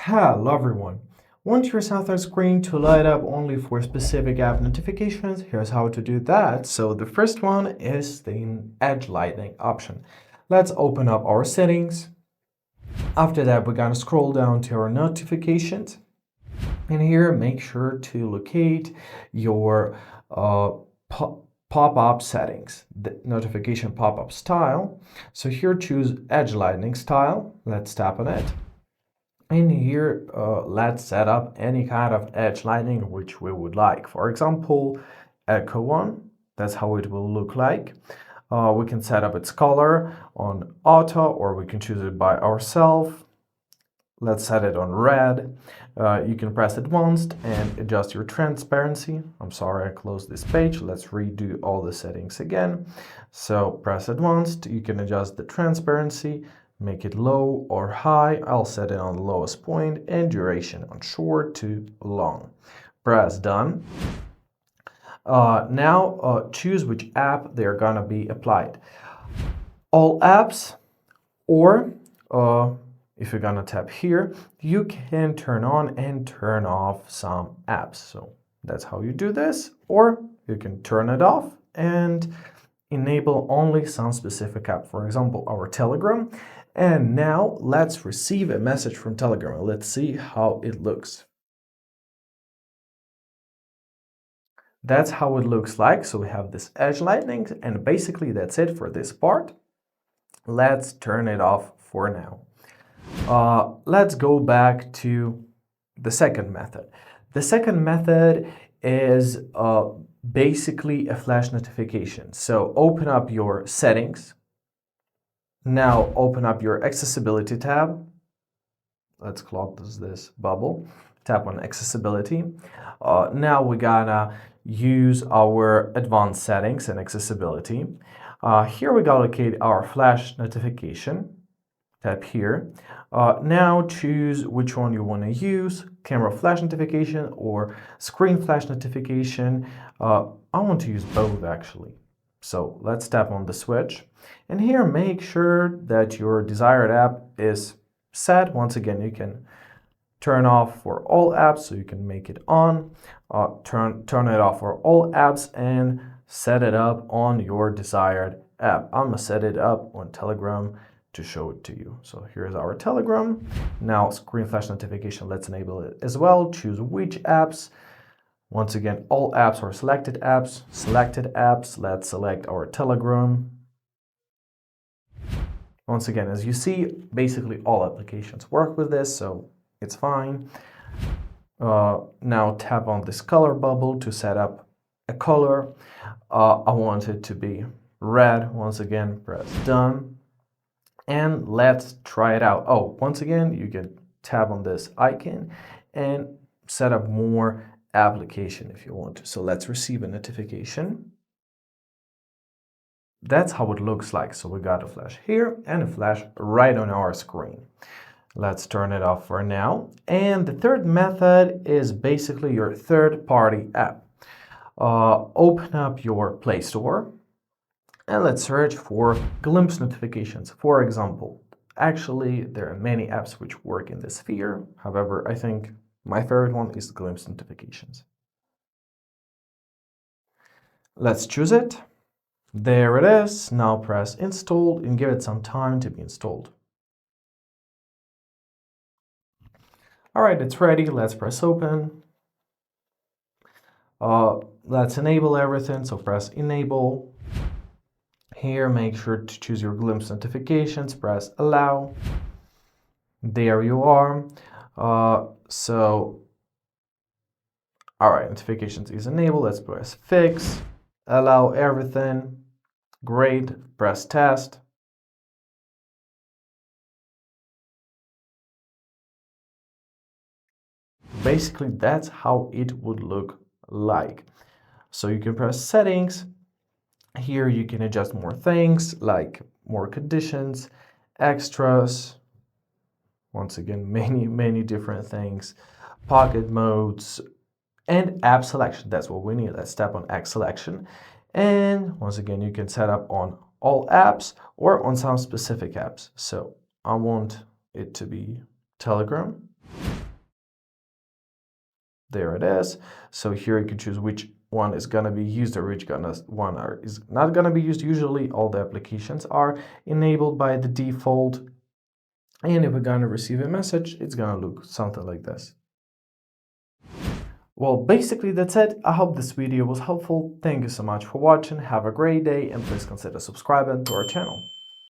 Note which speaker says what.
Speaker 1: Hello everyone. Want your Southern screen to light up only for specific app notifications? Here's how to do that. So the first one is the Edge Lightning option. Let's open up our settings. After that, we're gonna scroll down to our notifications. And here, make sure to locate your pop-up settings, the notification pop-up style. So here, choose Edge Lightning style. Let's tap on it. In here, let's set up any kind of Edge Lightning which we would like. For example, Echo one, that's how it will look like. We can set up its color on auto, or we can choose it by ourselves. Let's set it on red. You can press it once and adjust your transparency. I'm sorry, I closed this page. Let's redo all the settings again. So press it once. You can adjust the transparency, make it low or high. I'll set it on the lowest point, and duration on short to long. Press done. Now choose which app they're gonna be applied. All apps, or if you're gonna tap here, you can turn on and turn off some apps. So that's how you do this, or you can turn it off and enable only some specific app, for example, our Telegram. And now let's receive a message from Telegram. Let's see how it looks. That's how it looks like. So we have this Edge Lightning, and basically that's it for this part. Let's turn it off for now. Let's go back to the second method. The second method is basically a flash notification. So open up your settings. Now open up your accessibility tab. Let's close this bubble. Tap on accessibility. Now we're gonna use our advanced settings and accessibility. Here we gotta locate our flash notification. Tap here. Now choose which one you want to use, camera flash notification or screen flash notification. I want to use both actually. So let's tap on the switch. And here make sure that your desired app is set. Once again, you can turn off for all apps, so you can make it on, turn it off for all apps, and set it up on your desired app. I'm gonna set it up on Telegram to show it to you. So here's our Telegram. Now screen flash notification, let's enable it as well. Choose which apps. Once again, all apps or selected apps. Selected apps, let's select our Telegram. Once again, as you see, basically all applications work with this, so it's fine. Now tap on this color bubble to set up a color. I want it to be red. Once again, press done. And let's try it out. Oh, once again, you can tap on this icon and set up more application if you want to. So let's receive a notification. That's how it looks like. So we got a flash here and a flash right on our screen. Let's turn it off for now. And the third method is basically your third-party app. Open up your Play Store. And let's search for Glimpse notifications. For example, actually, there are many apps which work in this sphere. However, I think my favorite one is Glimpse notifications. Let's choose it. There it is. Now press install and give it some time to be installed. All right, it's ready. Let's press open. Let's enable everything. So press enable. Here, make sure to choose your Glimpse notifications, press allow. There you are. All right, notifications is enabled. Let's press fix, allow everything. Great, press test. Basically, that's how it would look like. So you can press settings. Here you can adjust more things like more conditions, extras, once again, many different things, pocket modes, and app selection. That's what we need. Let's tap on app selection. And once again, you can set up on all apps or on some specific apps. So I want it to be Telegram. There it is. So here you can choose which one is going to be used or which one is not going to be used. Usually all the applications are enabled by the default. And if we're going to receive a message, it's going to look something like this. Well, basically that's it. I hope this video was helpful. Thank you so much for watching. Have a great day and please consider subscribing to our channel.